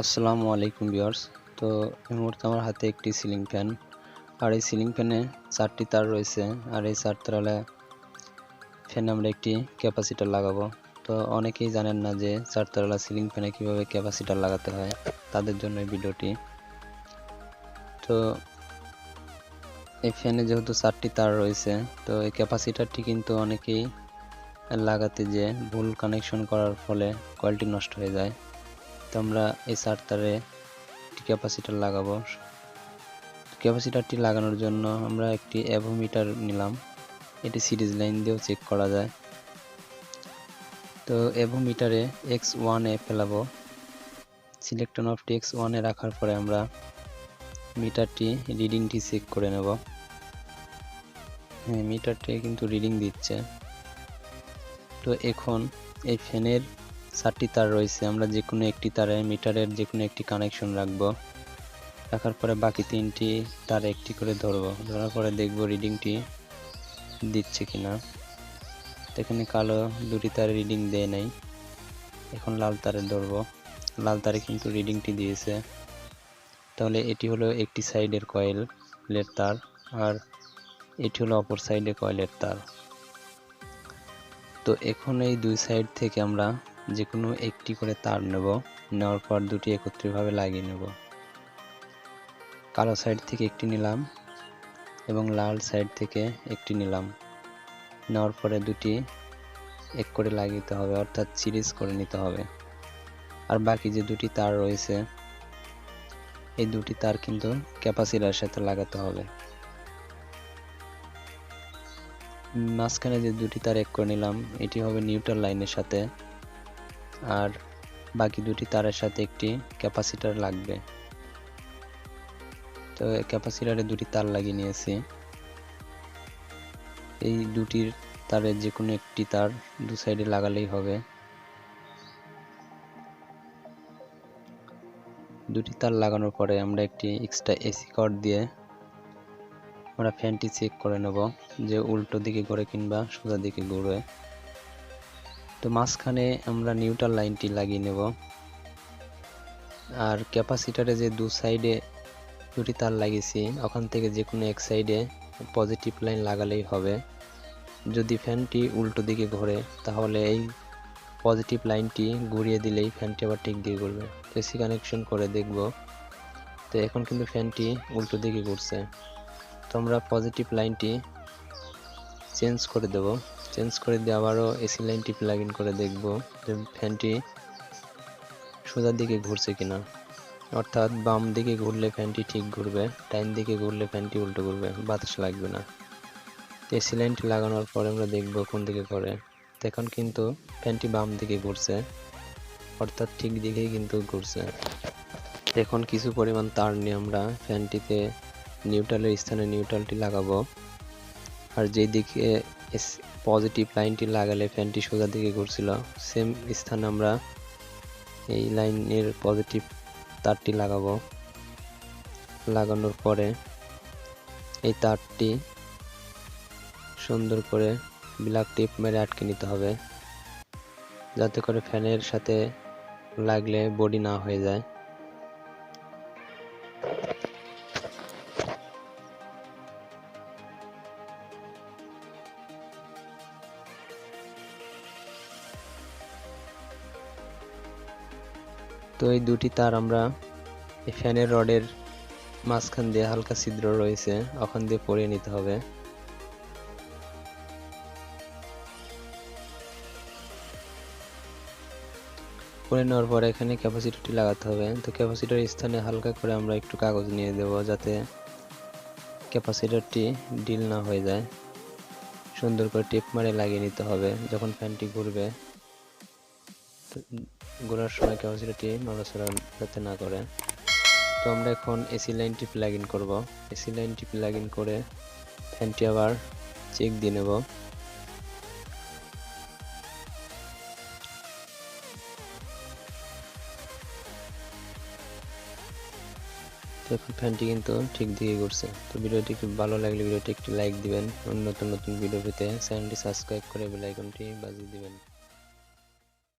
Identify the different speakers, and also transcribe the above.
Speaker 1: আসসালামু আলাইকুম ভিউয়ার্স। তো এই মুহূর্তে আমার হাতে একটি সিলিং ফ্যান, আর এই সিলিং ফ্যানে 4টি তার রয়েছে। আর এই 4 তারওয়ালা ফ্যানে আমরা একটি ক্যাপাসিটর লাগাবো। তো অনেকেই জানেন না যে 4 তারওয়ালা সিলিং ফ্যানে কিভাবে ক্যাপাসিটর লাগাতে হয়, তাদের জন্য এই ভিডিওটি। তো এই ফ্যানে যেহেতু 4টি তার রয়েছে, তো এই ক্যাপাসিটরটি কিন্তু অনেকেই লাগাতে যে ভুল কানেকশন করার ফলে কয়েলটি নষ্ট হয়ে যায়। তো আমরা এই 4 তারে একটি ক্যাপাসিটর লাগাবো। ক্যাপাসিটরটি লাগানোর জন্য আমরা একটি অ্যাভোমিটার নিলাম। এটি সিরিজ লাইন দিয়েও চেক করা যায়। তো অ্যাভোমিটারে X1 এ ফেলাবো। সিলেক্টন অফটি X1 এ রাখার পরে আমরা মিটারটি রিডিংটি চেক করে নেব। হ্যাঁ, মিটারটি কিন্তু রিডিং দিচ্ছে। তো এখন এই ফ্যানের 4টি তার রয়েছে, আমরা যে কোনো একটি তারে মিটারের যে কোনো একটি কানেকশন রাখবো। রাখার পরে বাকি 3টি তার একটি করে ধরবো। ধরার পরে দেখবো রিডিংটি দিচ্ছে কিনা। এখানে কালো 2টি তারে রিডিং দেয় নাই। এখন লাল তারে ধরবো। লাল তারে কিন্তু রিডিংটি দিয়েছে। তাহলে এটি হলো একটি সাইডের কয়েলের তার, আর এটি হলো অপর সাইডে কয়েলের তার। তো এখন এই দুই সাইড থেকে আমরা যে কোনো একটি করে তার নেব। নেওয়ার পর দুটি একত্রিতভাবে লাগিয়ে নেব। কালো সাইড থেকে একটি নিলাম এবং লাল সাইড থেকে একটি নিলাম। নেওয়ার পরে দুটি এক করে লাগিয়ে নিতে হবে, অর্থাৎ সিরিজ করে নিতে হবে। আর বাকি যে দুটি তার রয়েছে, এই দুটি তার কিন্তু ক্যাপাসিটরের সাথে লাগাতে হবে। মাঝখানে যে দুটি তার এক করে নিলাম, এটি হবে নিউট্রাল লাইনের সাথে, আর বাকি দুটি তারের সাথে একটি ক্যাপাসিটর লাগবে। তো ক্যাপাসিটরে দুটি তার লাগিয়ে নিয়েছি। এই দুটির তারের যে কোনো একটি তার দু সাইডে লাগালেই হবে। দুটি তার লাগানোর পরে আমরা একটি এক্সট্রা এসি কর্ড দিয়ে আমরা ফ্যানটি চেক করে নেব যে উল্টো দিকে ঘোরে কিংবা সোজা দিকে ঘুরবে। তো মাঝখানে আমরা নিউট্রাল লাইনটি লাগিয়ে নেব। আর ক্যাপাসিটরে যে দু সাইডে দুটি তার লাগিয়েছি, ওখান থেকে যে কোনো এক সাইডে পজিটিভ লাইন লাগালেই হবে। যদি ফ্যানটি উল্টো দিকে ঘোরে, তাহলে এই পজিটিভ লাইনটি ঘুরিয়ে দিলেই ফ্যানটি আবার ঠিক দিকে ঘুরবে। এসি কানেকশন করে দেখব। তো এখন কিন্তু ফ্যানটি উল্টো দিকে ঘুরছে। তো আমরা পজিটিভ লাইনটি চেঞ্জ করে দেব। চেঞ্জ করে দিয়ে আবারও এসি লাইনটি প্লাগ ইন করে দেখব যে ফ্যানটি সোজা দিকে ঘুরছে কিনা। অর্থাৎ বাম দিকে ঘুরলে ফ্যানটি ঠিক ঘুরবে, ডাইন দিকে ঘুরলে ফ্যানটি উল্টো ঘুরবে, বাতাস লাগবে না। এসি লাইনটি লাগানোর পরে আমরা দেখব কোন দিকে ঘোরে। এখন কিন্তু ফ্যানটি বাম দিকে ঘুরছে, অর্থাৎ ঠিক দিকেই কিন্তু ঘুরছে। এখন কিছু পরিমাণ তার নিয়ে আমরা ফ্যানটিতে নিউট্রালের স্থানে নিউট্রালটি লাগাবো। আর যেই দিকে পজিটিভ লাইনটি লাগালে ফ্যানটি সোজা দিকে ঘুরছিল, সেম স্থানে আমরা এই লাইনের পজিটিভ তারটি লাগাবো। লাগানোর পরে এই তারটি সুন্দর করে ব্ল্যাক টেপ মেরে আটকে নিতে হবে, যাতে করে ফ্যানের সাথে লাগলে বডি না হয়ে যায়। তো এই দুটি তার আমরা এই ফ্যানের রডের মাঝখান দিয়ে হালকা ছিদ্র রয়েছে, ওখান দিয়ে পরিয়ে নিতে হবে। পরে নেওয়ার পরে এখানে ক্যাপাসিটরটি লাগাতে হবে। তো ক্যাপাসিটরের স্থানে হালকা করে আমরা একটু কাগজ নিয়ে দেব, যাতে ক্যাপাসিটরটি ডিল না হয়ে যায়। সুন্দর করে টেপ মারে লাগিয়ে নিতে হবে। যখন ফ্যানটি ঘুরবে, ঘোরার সময় ক্যাপাসিটরটি নড়াচড়া যাতে না করে। তো আমরা এখন এসি লাইনটি প্লাগ ইন করব। এসি লাইনটি প্লাগ ইন করে ফ্যানটি আবার চেক দিয়ে নেব। এখন ফ্যানটি কিন্তু ঠিক দিকে ঘুরছে। তো ভিডিওটি খুব ভালো লাগলে ভিডিওটি একটি লাইক দিবেন। নতুন নতুন ভিডিও পেতে চ্যানেলটি সাবস্ক্রাইব করে বেল আইকনটি বাজিয়ে দিবেন।